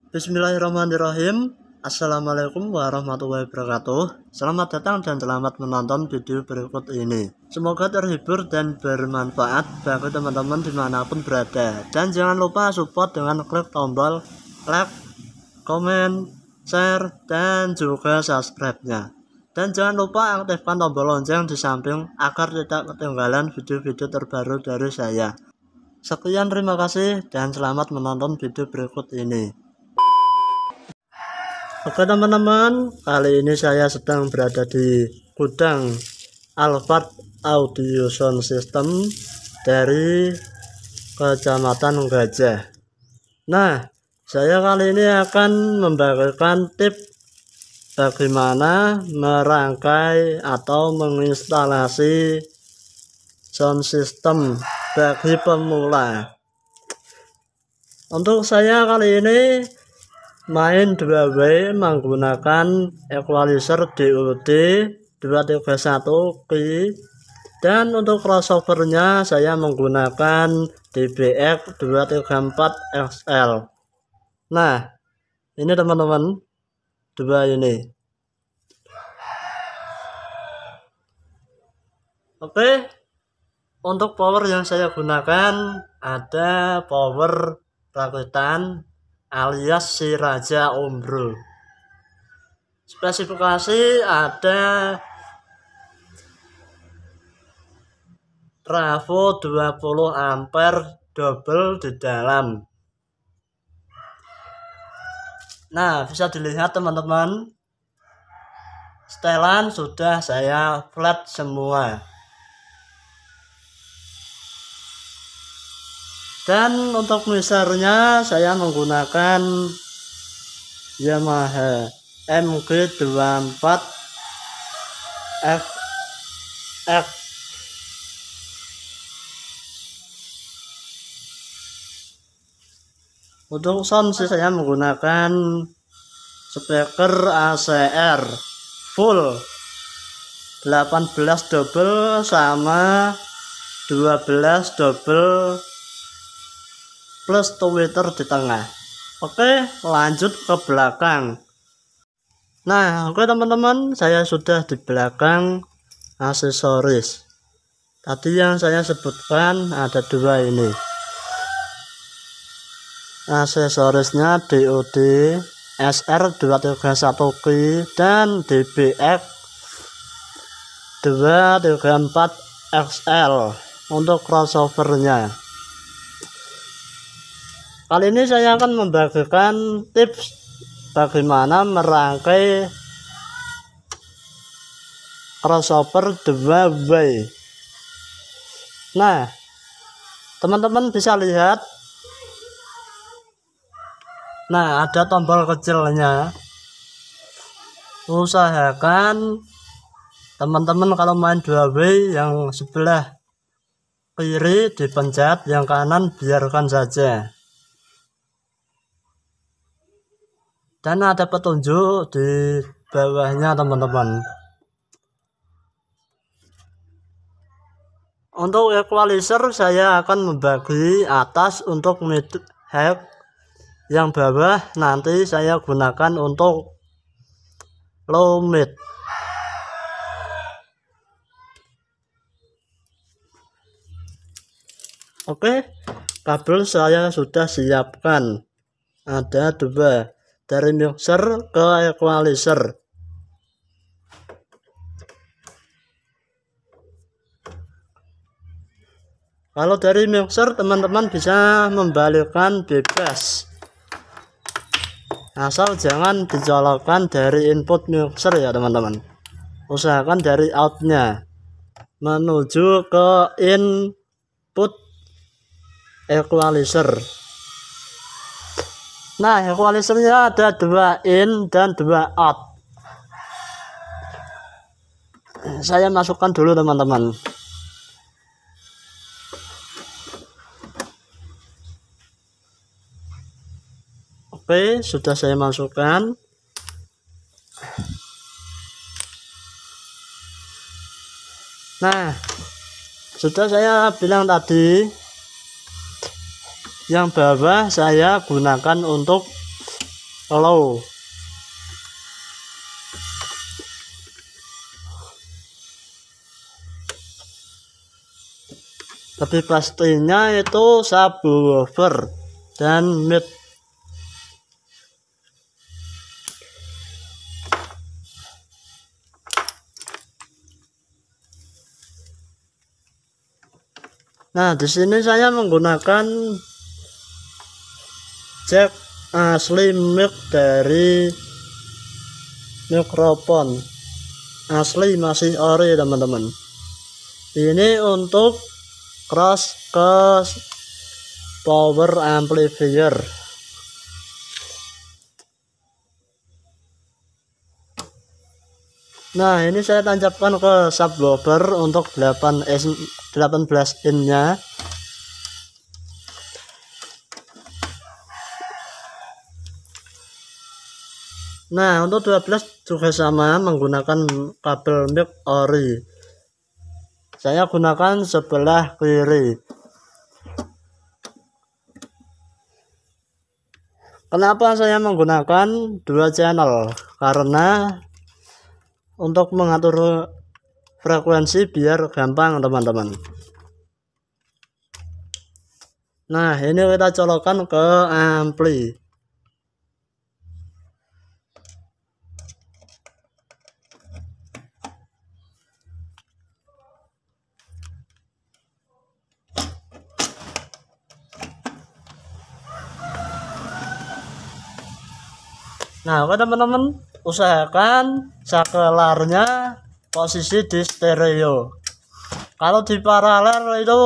Bismillahirrahmanirrahim. Assalamualaikum warahmatullahi wabarakatuh. Selamat datang dan selamat menonton video berikut ini. Semoga terhibur dan bermanfaat bagi teman-teman dimanapun berada. Dan jangan lupa support dengan klik tombol like, komen, share, dan juga subscribe-nya. Dan jangan lupa aktifkan tombol lonceng di samping agar tidak ketinggalan video-video terbaru dari saya. Sekian, terima kasih dan selamat menonton video berikut ini. Oke teman-teman, kali ini saya sedang berada di gudang Alphard Audio Sound System dari Kecamatan Gajah. Nah, saya kali ini akan membagikan tips bagaimana merangkai atau menginstalasi sound system bagi pemula. Untuk saya kali ini main 2W menggunakan equalizer DOD 231 key, dan untuk crossovernya saya menggunakan DBX 234 XL. Nah, ini teman-teman, dua ini. Oke, untuk power yang saya gunakan ada power rakitan alias si Raja Umbro. Spesifikasi ada trafo 20 ampere double di dalam. Nah, bisa dilihat teman-teman, setelan sudah saya flat semua. Dan untuk mixernya saya menggunakan Yamaha MG24 FX. Untuk sound saya menggunakan speaker ACR full 18 double sama 12 double plus tweeter di tengah. Oke, lanjut ke belakang. Nah, oke teman-teman, saya sudah di belakang aksesoris. Tadi yang saya sebutkan ada dua ini. Aksesorisnya DOD SR 231 key dan DBX 234 XL untuk crossovernya. Kali ini saya akan membagikan tips bagaimana merangkai crossover 2W. Nah, teman-teman bisa lihat. Nah, ada tombol kecilnya. Usahakan teman-teman kalau main 2W yang sebelah kiri dipencet, yang kanan biarkan saja. Dan ada petunjuk di bawahnya teman-teman. Untuk equalizer saya akan membagi atas untuk mid high, yang bawah nanti saya gunakan untuk low mid. Oke, kabel saya sudah siapkan, ada dua, dari mixer ke equalizer. Kalau dari mixer teman-teman bisa membalikkan bebas, asal jangan dicolokkan dari input mixer ya teman-teman. Usahakan dari outnya menuju ke input equalizer. Nah, equalizernya ada dua in dan dua out. Saya masukkan dulu teman-teman. Oke, sudah saya masukkan. Nah, sudah saya bilang tadi, yang bawah saya gunakan untuk low. Tapi pastinya itu subwoofer dan mid. Nah, di sini saya menggunakan jack asli mic dari mikrofon asli, masih ori teman-teman. Ini untuk cross ke power amplifier. Nah, ini saya tancapkan ke subwoofer untuk 18 in nya. Nah, untuk 12 juga sama, menggunakan kabel mic ori. Saya gunakan sebelah kiri. Kenapa saya menggunakan dua channel? Karena untuk mengatur frekuensi biar gampang teman-teman. Nah, ini kita colokkan ke ampli. Nah, oke teman-teman, usahakan saklarnya posisi di stereo. Kalau di paralel itu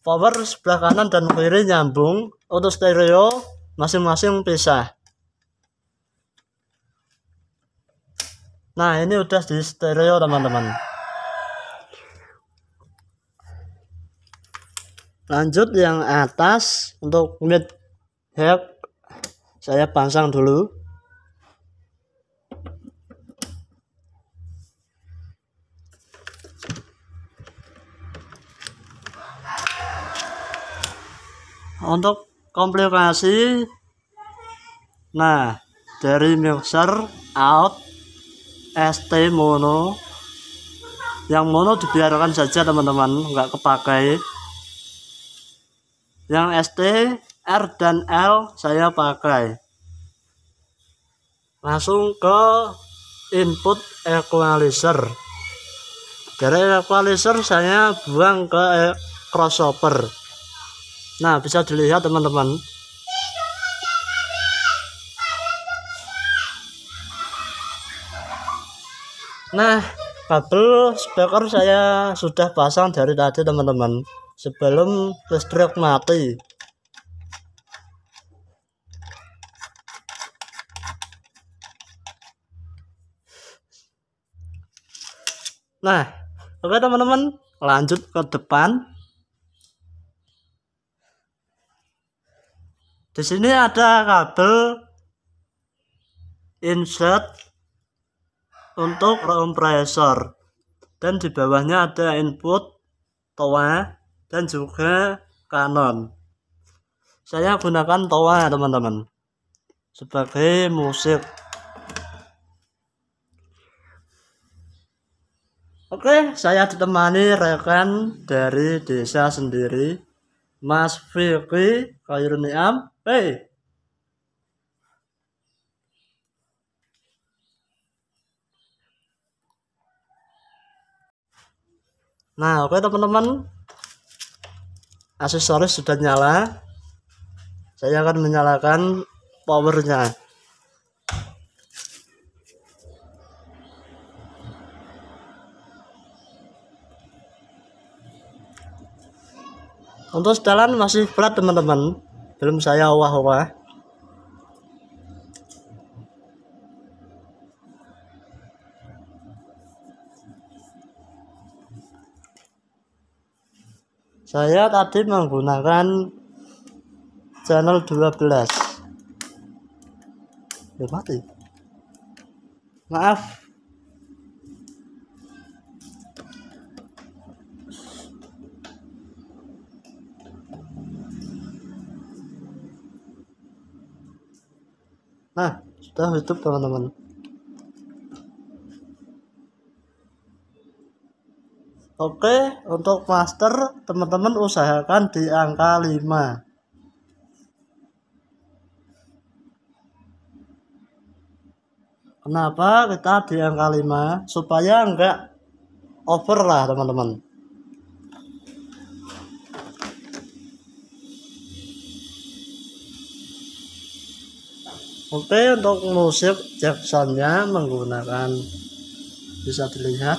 power sebelah kanan dan kiri nyambung, untuk stereo masing-masing pisah. Nah, ini udah di stereo teman-teman. Lanjut yang atas untuk mid head, saya pasang dulu. Untuk komplikasi, nah dari mixer out ST mono, yang mono dibiarkan saja teman-teman, nggak kepakai. Yang ST, R dan L saya pakai. Langsung ke input equalizer. Dari equalizer saya buang ke crossover. Nah, bisa dilihat teman-teman. Nah, kabel speaker saya sudah pasang dari tadi teman-teman, sebelum listrik mati. Nah, oke teman-teman, lanjut ke depan. Di sini ada kabel insert untuk compressor, dan di bawahnya ada input TOA dan juga kanon. Saya gunakan TOA teman-teman sebagai musik. Oke, saya ditemani rekan dari desa sendiri, Mas Fikri Khairuniam. Hey. Nah, oke teman-teman, aksesoris sudah nyala. Saya akan menyalakan powernya. Untuk setelan masih flat teman-teman, belum saya wah-wah. Saya tadi menggunakan channel 12. Mati. Maaf. Nah, sudah YouTube teman-teman. Oke, untuk master teman-teman usahakan di angka 5. Kenapa kita di angka 5? Supaya enggak over lah teman-teman. Oke, untuk musik Jacksonnya menggunakan, bisa dilihat,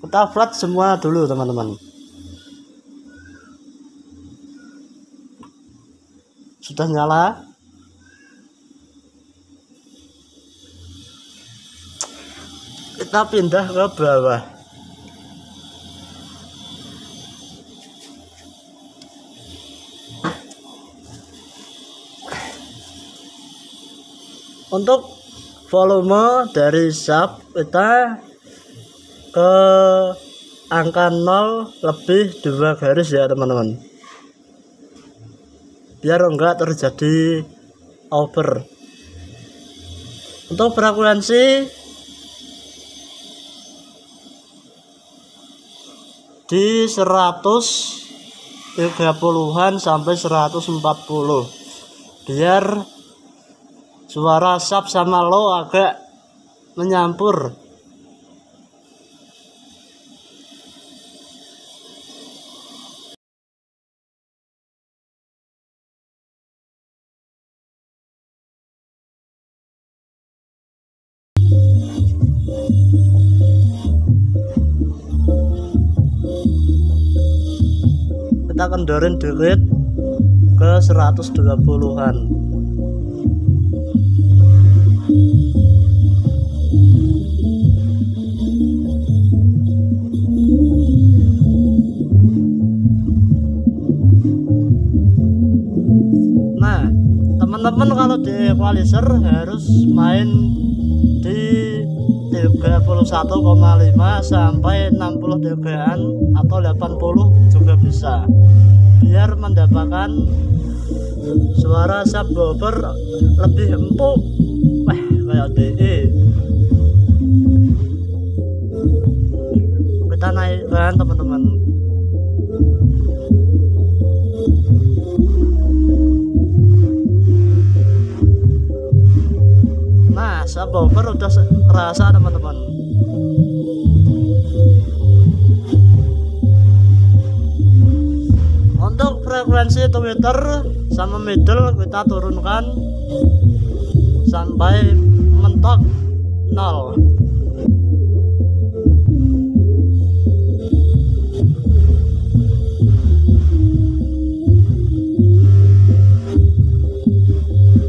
kita flat semua dulu teman-teman. Sudah nyala. Kita pindah ke bawah. Untuk volume dari sub kita ke angka 0 lebih 2 garis ya teman-teman, biar enggak terjadi over. Untuk frekuensi di 130-an sampai 140 biar suara sub sama low agak menyampur. Kita kendorin dikit ke 120-an. Nah, teman-teman kalau di equalizer harus main di 31,5 sampai 60 dB-an atau 80 juga bisa, biar mendapatkan suara subwoofer lebih empuk. Wah, kayak DE. Kita naikkan teman-teman. Nah, subwoofer udah kerasa teman-teman. Untuk frekuensi Twitter sama middle kita turunkan sampai mentok 0.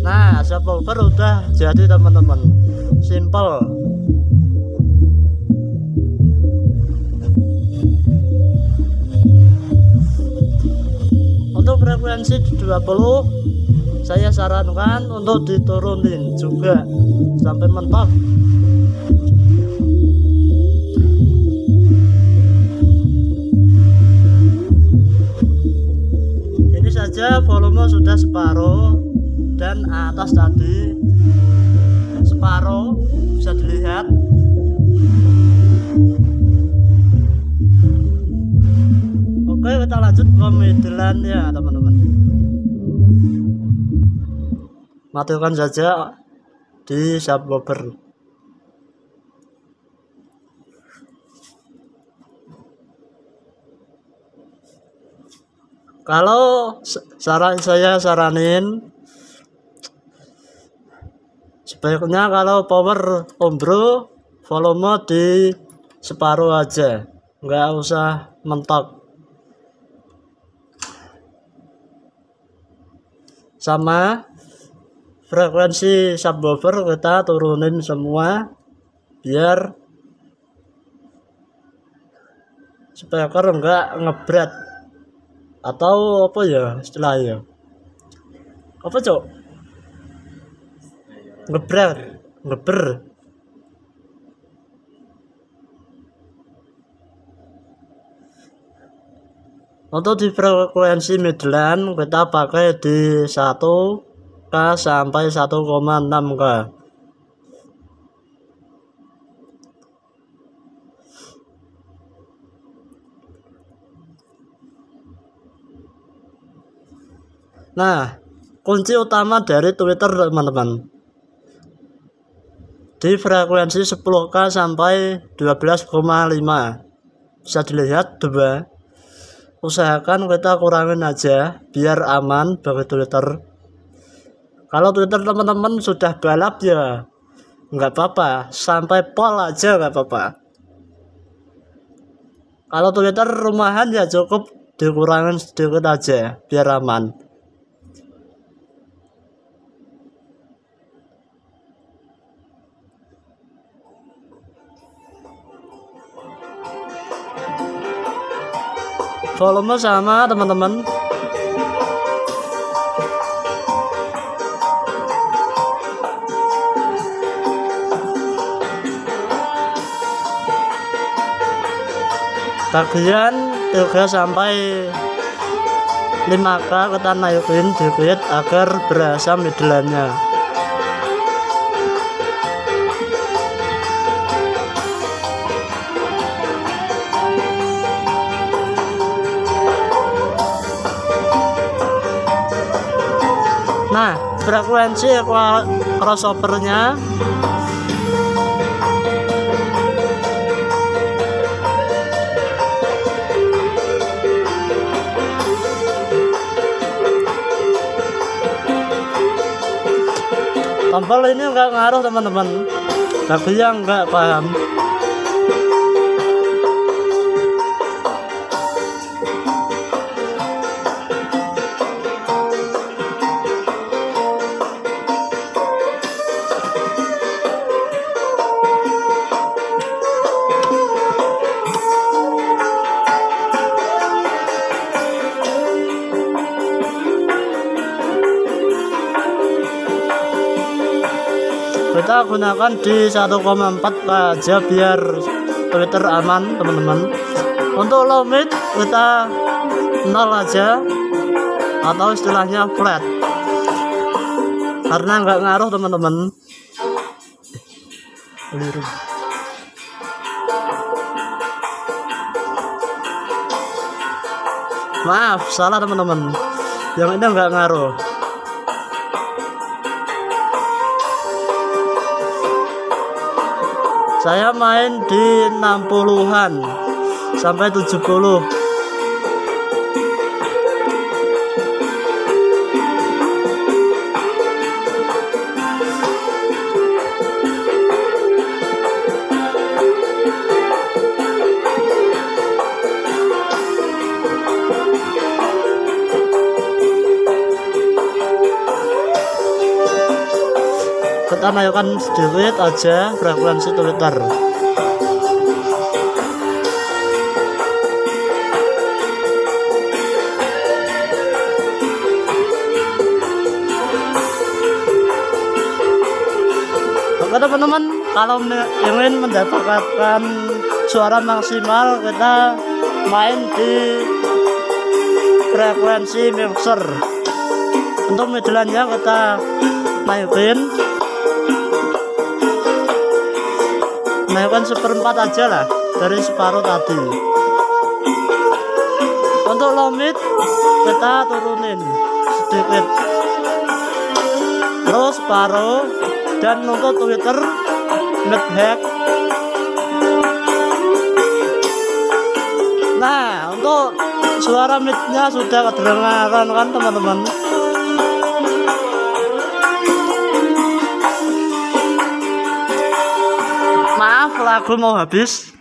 Nah, subwoofer udah jadi teman-teman, simple. Untuk frekuensi 20 saya sarankan untuk diturunin juga sampai mentok. Ini saja volume sudah separuh, dan atas tadi separuh, bisa dilihat. Oke, kita lanjut ke midland ya teman-teman. Matikan saja di subwoofer. Kalau saya saranin sebaiknya kalau power ombro volume di separuh aja, nggak usah mentok. Sama frekuensi subwoofer kita turunin semua biar speaker enggak ngebrat atau apa ya istilahnya, apa cok, ngebrat, ngeber. Untuk di frekuensi midland kita pakai di 1K sampai 1,6K. Nah, kunci utama dari Twitter teman-teman, di frekuensi 10K sampai 12,5 bisa dilihat 2. Usahakan kita kurangin aja biar aman bagi Twitter. Kalau Twitter teman-teman sudah balap ya nggak apa-apa, sampai pol aja nggak apa-apa. Kalau Twitter rumahan ya cukup dikurangin sedikit aja biar aman. Volume sama teman-teman. Bagian 3 sampai 5K kita naikin dikit agar berasa midlandnya. Nah, frekuensi crossovernya tombol ini enggak ngaruh teman-teman, bagi yang enggak paham. Kita gunakan di 1,4K aja biar Twitter aman teman-teman. Untuk low mid kita 0 aja atau istilahnya flat, karena nggak ngaruh teman-teman. Maaf, salah teman-teman, yang ini nggak ngaruh. Saya main di 60-an sampai 70. Kita naikkan sedikit aja frekuensi Twitter. Oke teman-teman, kalau ingin mendapatkan suara maksimal kita main di frekuensi mixer. Untuk midlandnya kita naikin 1/4 aja lah dari separuh tadi. Untuk low mid kita turunin sedikit terus separuh, dan untuk Twitter mid hack. Nah, untuk suara midnya sudah kedengaran kan teman-teman. Maaf, lagu mau habis.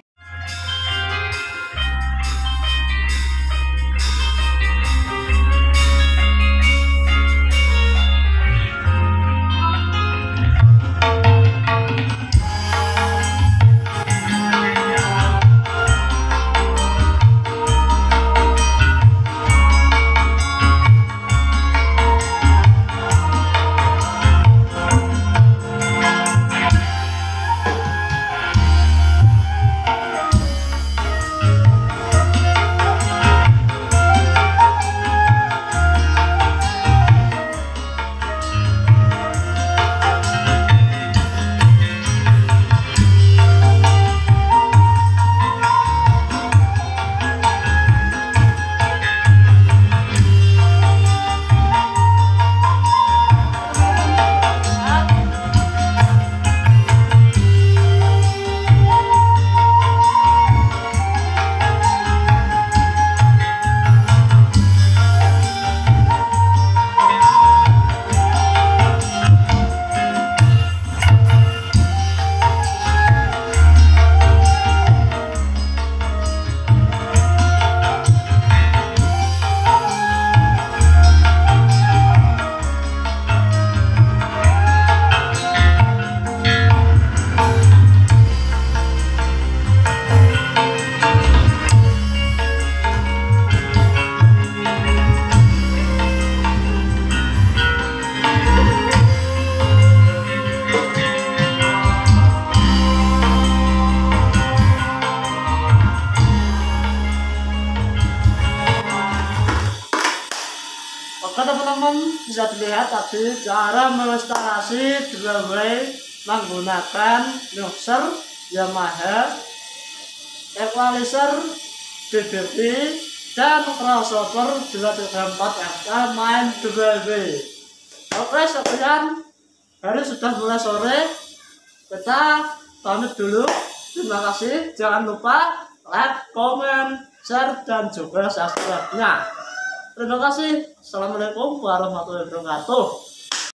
teman-teman bisa dilihat tadi cara menginstalasi driveway menggunakan mixer Yamaha, equalizer DBP, dan crossover 234 FK main driveway. Oke, sekian, hari sudah mulai sore, kita pamit dulu. Terima kasih, jangan lupa like, komen, share, dan juga subscribe-nya. Terima kasih. Assalamualaikum warahmatullahi wabarakatuh.